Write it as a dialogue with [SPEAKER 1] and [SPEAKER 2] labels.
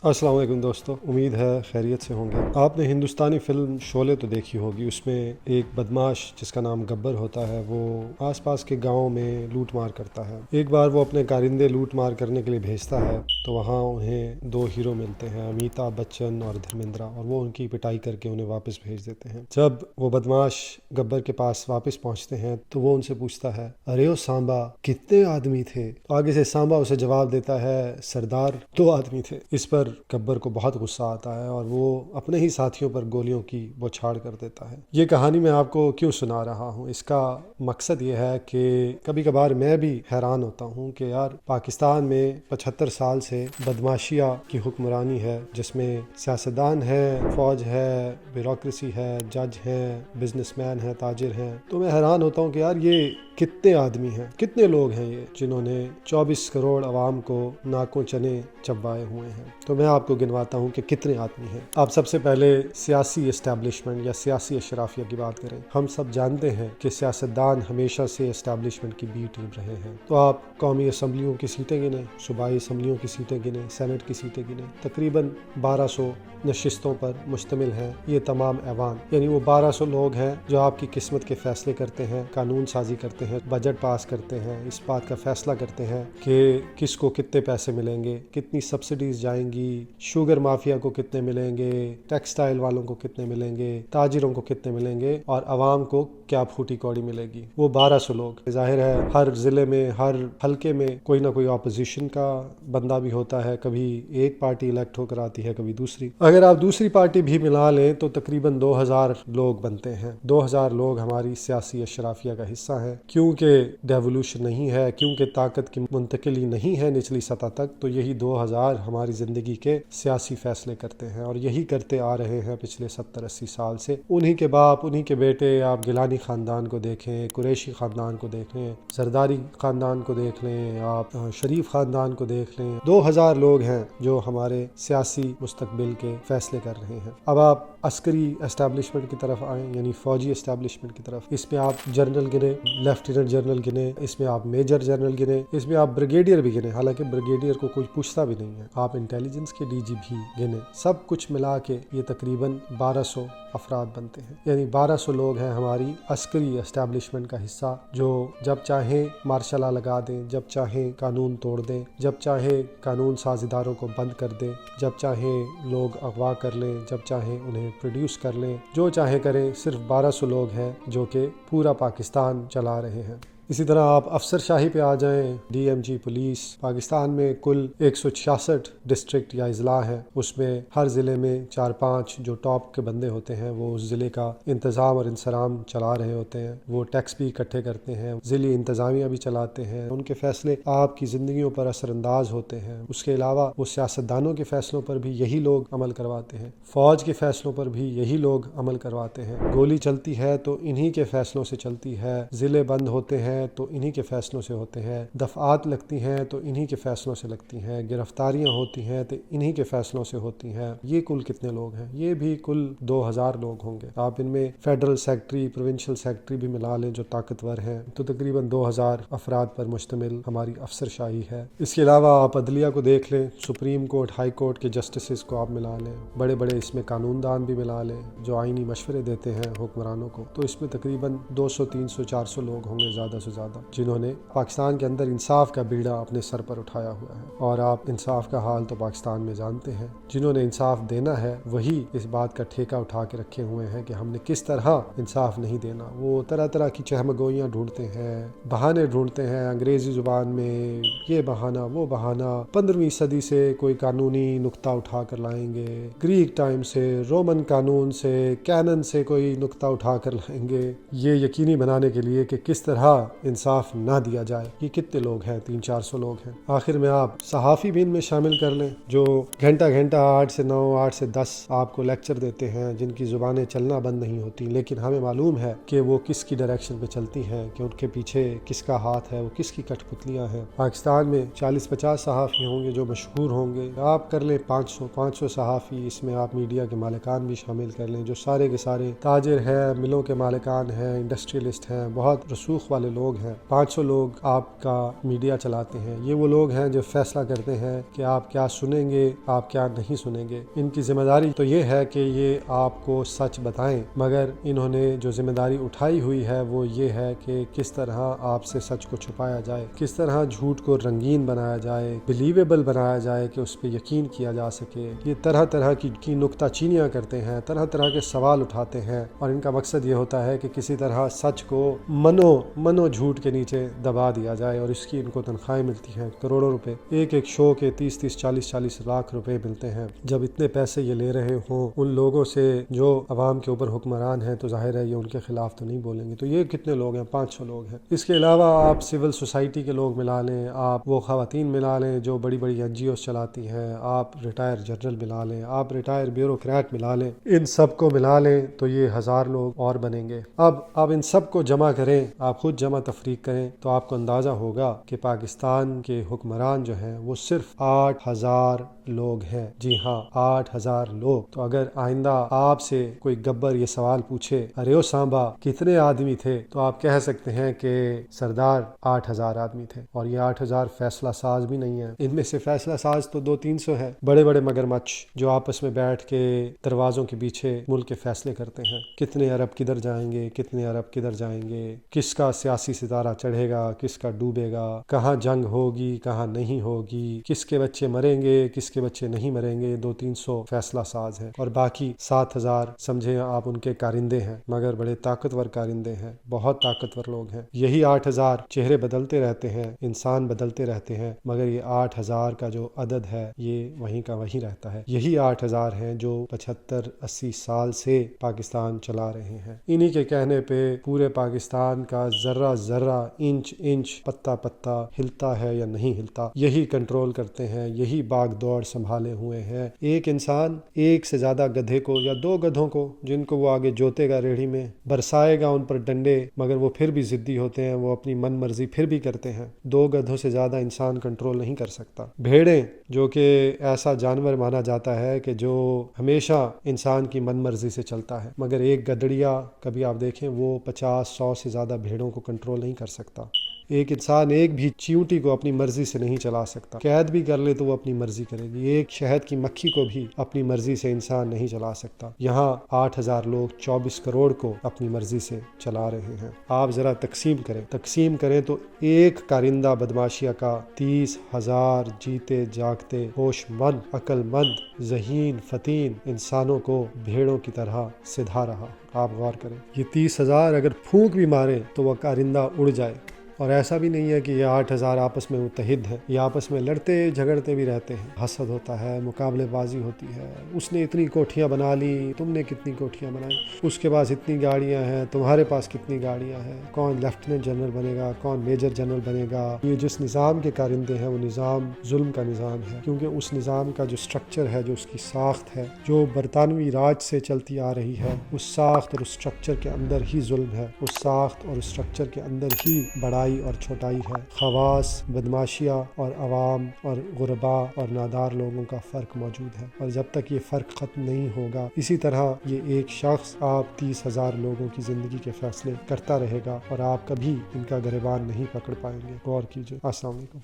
[SPEAKER 1] السلام علیکم دوستو، امید ہے خیریت سے ہوں گے۔ آپ نے ہندوستانی فلم شعلے تو دیکھی ہوگی۔ اس میں ایک بدماش جس کا نام گبر ہوتا ہے، وہ آس پاس کے گاؤں میں لوٹ مار کرتا ہے۔ ایک بار وہ اپنے کارندے لوٹ مار کرنے کے لیے بھیجتا ہے تو وہاں انہیں دو ہیرو ملتے ہیں، امیتابھ بچن اور دھرمیندرا، اور وہ ان کی پٹائی کر کے انہیں واپس بھیج دیتے ہیں۔ جب وہ بدماش گبر کے پاس واپس پہنچتے ہیں تو وہ ان سے پوچھتا ہے، ارے او سانبا، کتنے آدمی تھے؟ آگے سے سانبا اسے جواب دیتا ہے، سردار 2 آدمی تھے۔ اس پر گبر کو بہت غصہ آتا ہے اور وہ اپنے ہی ساتھیوں پر گولیوں کی بوچھاڑ کر دیتا ہے۔ یہ کہانی میں آپ کو کیوں سنا رہا ہوں؟ اس کا مقصد یہ ہے کہ کبھی کبھار میں بھی حیران ہوتا ہوں کہ یار پاکستان میں 75 سال سے بدماشیہ کی حکمرانی ہے، جس میں سیاستدان ہے، فوج ہے، بیوروکریسی ہے، جج ہیں، بزنس مین ہیں، تاجر ہیں۔ تو میں حیران ہوتا ہوں کہ یار یہ کتنے آدمی ہیں، کتنے لوگ ہیں یہ جنہوں نے 24 کروڑ عوام کو ناکوں چنے چبائے ہوئے ہیں۔ تو میں آپ کو گنواتا ہوں کہ کتنے آدمی ہیں۔ آپ سب سے پہلے سیاسی اسٹیبلشمنٹ یا سیاسی اشرافیہ کی بات کریں۔ ہم سب جانتے ہیں کہ سیاستدان ہمیشہ سے اسٹیبلشمنٹ کی بی ٹیم رہے ہیں۔ تو آپ قومی اسمبلیوں کی سیٹیں گنیں، صوبائی اسمبلیوں کی سیٹیں گنیں، سینٹ کی سیٹیں گنیں، تقریباً 1200 نشستوں پر مشتمل ہیں یہ تمام ایوان۔ یعنی وہ 1200 لوگ ہیں جو آپ کی قسمت کے فیصلے کرتے ہیں، قانون سازی کرتے ہیں، بجٹ پاس کرتے ہیں، اس بات کا فیصلہ کرتے ہیں کہ کس کو کتنے پیسے ملیں گے، کتنی سبسڈیز جائیں گی، شوگر مافیا کو کتنے ملیں گے، ٹیکسٹائل والوں کو کتنے ملیں گے، تاجروں کو کتنے ملیں گے، اور عوام کو کیا پھوٹی کوڑی ملے گی۔ وہ 1200 لوگ، ظاہر ہے ہر ضلع میں، ہر حلقے میں کوئی نہ کوئی اپوزیشن کا بندہ بھی ہوتا ہے، کبھی ایک پارٹی الیکٹ ہو کر آتی ہے، کبھی دوسری۔ اگر آپ دوسری پارٹی بھی ملا لیں تو تقریباً 2000 لوگ بنتے ہیں۔ 2000 لوگ ہماری سیاسی اشرافیہ کا حصہ ہیں۔ کیونکہ ڈیولوشن نہیں ہے، کیونکہ طاقت کی منتقلی نہیں ہے نچلی سطح تک، تو یہی 2000 ہماری زندگی کے سیاسی فیصلے کرتے ہیں، اور یہی کرتے آ رہے ہیں پچھلے 70-80 سال سے۔ انہی کے باپ، انہی کے بیٹے، آپ گیلانی خاندان کو دیکھیں، قریشی خاندان کو دیکھ لیں، زرداری خاندان کو دیکھ لیں، آپ شریف خاندان کو دیکھ لیں۔ 2000 لوگ ہیں جو ہمارے سیاسی مستقبل کے فیصلے کر رہے ہیں۔ اب آپ عسکری اسٹیبلشمنٹ کی طرف آئیں، یعنی فوجی اسٹیبلشمنٹ کی طرف۔ اس میں آپ جنرل گنے، لیفٹیننٹ جنرل گنے، اس میں آپ میجر جنرل گنے، اس میں آپ بریگیڈیئر بھی گنے، حالانکہ بریگیڈیئر کو کوئی پوچھتا بھی نہیں ہے، آپ انٹیلیجنس کے ڈی جی بھی گنے۔ سب کچھ ملا کے یہ تقریباً 1200 افراد بنتے ہیں، یعنی 1200 لوگ ہیں ہماری عسکری اسٹیبلشمنٹ کا حصہ، جو جب چاہیں مارشل لا لگا دیں، جب چاہیں قانون توڑ دیں، جب چاہیں قانون ساز اداروں کو بند کر دیں، جب چاہیں لوگ اغوا کر لیں، جب چاہیں انہیں پروڈیوس کر لیں، جو چاہیں کریں۔ صرف 1200 لوگ ہیں جو کہ پورا پاکستان چلا رہے ہیں۔ اسی طرح آپ افسر شاہی پہ آ جائیں، D M G police. Pakistan میں کل 166 ڈسٹرکٹ یا اضلاع ہیں، اس میں ہر ضلع میں 4-5 جو ٹاپ کے بندے ہوتے ہیں وہ اس ضلع کا انتظام اور انصرام چلا رہے ہوتے ہیں۔ وہ ٹیکس بھی اکٹھے کرتے ہیں، ضلعی انتظامیہ بھی چلاتے ہیں، ان کے فیصلے آپ کی زندگیوں پر اثر انداز ہوتے ہیں۔ اس کے علاوہ وہ سیاستدانوں کے فیصلوں پر بھی یہی لوگ عمل کرواتے ہیں، فوج کے فیصلوں پر بھی یہی لوگ عمل کرواتے ہیں۔ گولی چلتی ہے تو انہی کے فیصلوں سے چلتی ہے، ضلع بند ہوتے ہیں تو انہی کے فیصلوں سے ہوتے ہیں، دفعات لگتی ہیں تو انہی کے فیصلوں سے لگتی ہیں، گرفتاریاں ہوتی ہیں تو انہی کے فیصلوں سے ہوتی ہیں۔ یہ کل کتنے لوگ ہیں؟ یہ بھی کل 2000 لوگ ہوں گے۔ آپ ان میں فیڈرل سیکٹری، پروونشل سیکٹری بھی ملا لیں جو طاقتور ہیں، تو تقریباً 2000 افراد پر مشتمل ہماری افسر شاہی ہے۔ اس کے علاوہ آپ عدلیہ کو دیکھ لیں، سپریم کورٹ، ہائی کورٹ کے جسٹسز کو آپ ملا لیں، بڑے بڑے اس میں قانون دان بھی ملا لیں جو آئینی مشورے دیتے ہیں حکمرانوں کو، تو اس میں تقریباً 200، 300، 400 لوگ ہوں گے زیادہ سے زیادہ، جنہوں نے پاکستان کے اندر انصاف کا بیڑا اپنے سر پر اٹھایا ہوا ہے۔ اور آپ انصاف کا حال تو پاکستان میں جانتے ہیں، جنہوں نے انصاف دینا ہے وہی اس بات کا ٹھیکہ اٹھا کے رکھے ہوئے ہیں کہ ہم نے کس طرح انصاف نہیں دینا۔ وہ طرح طرح کی چہمگوئیاں ڈھونڈتے ہیں، بہانے ڈھونڈتے ہیں، انگریزی زبان میں یہ بہانہ وہ بہانہ، 15ویں صدی سے کوئی قانونی نقطہ اٹھا کر لائیں گے، گریک ٹائم سے، رومن قانون سے، کینن سے کوئی نقطہ اٹھا کر لائیں گے، یہ یقینی بنانے کے لیے کہ کس طرح انصاف نہ دیا جائے۔ یہ کتنے لوگ ہیں؟ 300-400 لوگ ہیں۔ آخر میں آپ صحافی بھی ان میں شامل کر لیں، جو گھنٹہ 8 سے 9، 8 سے 10 آپ کو لیکچر دیتے ہیں، جن کی زبانیں چلنا بند نہیں ہوتی، لیکن ہمیں معلوم ہے کہ وہ کس کی ڈائریکشن پہ چلتی ہیں، کہ ان کے پیچھے کس کا ہاتھ ہے، وہ کس کی کٹھ پتلیاں ہیں۔ پاکستان میں 40-50 صحافی ہوں گے جو مشہور ہوں گے، آپ کر لیں 500 صحافی، اس میں آپ میڈیا کے مالکان بھی شامل کر لیں، جو سارے کے سارے تاجر ہیں، ملوں کے مالکان ہیں، انڈسٹریلسٹ ہیں، بہت رسوخ والے لوگ لوگ ہیں. 500 لوگ آپ کا میڈیا چلاتے ہیں. یہ وہ لوگ ہیں جو فیصلہ کرتے ہیں کہ آپ کیا سنیں گے, آپ کیا نہیں سنیں گے. ان کی ذمہ داری تو یہ ہے کہ یہ آپ کو سچ بتائیں, مگر انہوں نے جو ذمہ داری اٹھائی ہوئی ہے وہ یہ ہے کہ کس طرح آپ سے سچ کو چھپایا جائے, کس طرح جھوٹ کو رنگین بنایا جائے, بلیویبل بنایا جائے کہ اس پہ یقین کیا جا سکے. یہ طرح طرح کی نکتہ چینیاں کرتے ہیں, طرح طرح کے سوال اٹھاتے ہیں, اور ان کا مقصد یہ ہوتا ہے کہ کسی طرح سچ کو منو جھوٹ کے نیچے دبا دیا جائے. اور اس کی ان کو تنخواہیں ملتی ہیں کروڑوں روپے. ایک شو کے 30 40 لاکھ روپے ملتے ہیں. جب اتنے پیسے یہ لے رہے ہوں ان لوگوں سے جو عوام کے اوپر حکمران ہیں, تو ظاہر ہے یہ ان کے خلاف تو نہیں بولیں گے. تو یہ کتنے لوگ ہیں؟ 500 لوگ ہیں. اس کے علاوہ آپ سول سوسائٹی کے لوگ ملا لیں, آپ وہ خواتین ملا لیں جو بڑی بڑی NGOs چلاتی ہیں, آپ ریٹائر جنرل ملا لیں, آپ ریٹائر بیوروکریٹ ملا لیں, ان سب کو ملا لیں تو یہ 1000 لوگ اور بنیں گے. اب ان سب کو جمع کریں, آپ خود جمع تفریق کریں تو آپ کو اندازہ ہوگا کہ پاکستان کے حکمران جو ہیں وہ صرف 8000 لوگ ہیں. جی ہاں, 8000 لوگ. تو اگر آئندہ آپ سے کوئی گبر یہ سوال پوچھے, ارے او سانبا کتنے آدمی تھے, تو آپ کہہ سکتے ہیں کہ سردار 8000 آدمی تھے. اور یہ 8000 فیصلہ ساز بھی نہیں ہیں. ان میں سے فیصلہ ساز تو 200-300 ہیں, بڑے بڑے مگرمچھ جو آپس میں بیٹھ کے دروازوں کے پیچھے ملک کے فیصلے کرتے ہیں. کتنے ارب کدھر جائیں گے, کتنے ارب کدھر جائیں گے, کس کا سیاسی ستارہ چڑھے گا, کس کا ڈوبے گا, کہاں جنگ ہوگی, کہاں نہیں ہوگی, کس کے بچے مریں گے, کس کے بچے نہیں مریں گے. 200-300 فیصلہ ساز ہیں. اور باقی 7000 سمجھیں آپ ان کے کارندے ہیں, مگر بڑے طاقتور کارندے ہیں, بہت طاقتور لوگ ہیں. یہی 8000 چہرے بدلتے رہتے ہیں, انسان بدلتے رہتے ہیں, مگر یہ 8000 کا جو عدد ہے یہ وہیں کا وہیں رہتا ہے. یہی 8000 ہیں جو 75-80 سال سے پاکستان چلا رہے ہیں. انہی کے کہنے پہ پورے پاکستان کا ذرہ ذرہ, انچ پتا پتا ہلتا ہے یا نہیں ہلتا, یہی کنٹرول کرتے ہیں, یہی باغ دوڑ سنبھالے ہوئے ہیں. ایک انسان ایک سے زیادہ گدھے کو یا 2 گدھوں کو جن کو وہ آگے جوتے گا ریڑھی میں, برسائے گا ان پر ڈنڈے, مگر وہ پھر بھی ضدی ہوتے ہیں, وہ اپنی من مرضی پھر بھی کرتے ہیں. 2 گدھوں سے زیادہ انسان کنٹرول نہیں کر سکتا. بھیڑیں جو کہ ایسا جانور مانا جاتا ہے کہ جو ہمیشہ انسان کی من مرضی سے چلتا ہے, مگر ایک گدڑیا کبھی آپ دیکھیں وہ 50-100 سے زیادہ بھیڑوں کو کنٹرول نہیں کر سکتا. ایک انسان ایک بھی چیونٹی کو اپنی مرضی سے نہیں چلا سکتا. قید بھی کر لے تو وہ اپنی مرضی کرے گی. ایک شہد کی مکھی کو بھی اپنی مرضی سے انسان نہیں چلا سکتا. یہاں 8000 لوگ 24 کروڑ کو اپنی مرضی سے چلا رہے ہیں. آپ ذرا تقسیم کریں تو ایک کارندہ بدماشیہ کا 30,000 جیتے جاگتے ہوش مند عقل مند ذہین فطین انسانوں کو بھیڑوں کی طرح سدھا رہا. آپ غور کریں, یہ 30,000 اگر پھونک بھی مارے تو وہ کارندہ اڑ جائے. اور ایسا بھی نہیں ہے کہ یہ 8000 آپس میں متحد ہیں, یہ آپس میں لڑتے جھگڑتے بھی رہتے ہیں. حسد ہوتا ہے, مقابلے بازی ہوتی ہے. اس نے اتنی کوٹھیاں بنا لی, تم نے کتنی کوٹھیاں بنائی, اس کے پاس اتنی گاڑیاں ہیں, تمہارے پاس کتنی گاڑیاں ہیں, کون لیفٹیننٹ جنرل بنے گا, کون میجر جنرل بنے گا. یہ جس نظام کے کارندے ہیں وہ نظام ظلم کا نظام ہے, کیونکہ اس نظام کا جو سٹرکچر ہے, جو اس کی ساخت ہے, جو برطانوی راج سے چلتی آ رہی ہے, اس ساخت اور اس سٹرکچر کے اندر ہی ظلم ہے. اس ساخت اور اس سٹرکچر کے اندر ہی بڑائی اور چھوٹائی ہے. خواص, بدماشیہ اور عوام اور غربا اور نادار لوگوں کا فرق موجود ہے, اور جب تک یہ فرق ختم نہیں ہوگا اسی طرح یہ ایک شخص آپ 30,000 لوگوں کی زندگی کے فیصلے کرتا رہے گا, اور آپ کبھی ان کا گریبان نہیں پکڑ پائیں گے. غور کیجیے. السلام علیکم.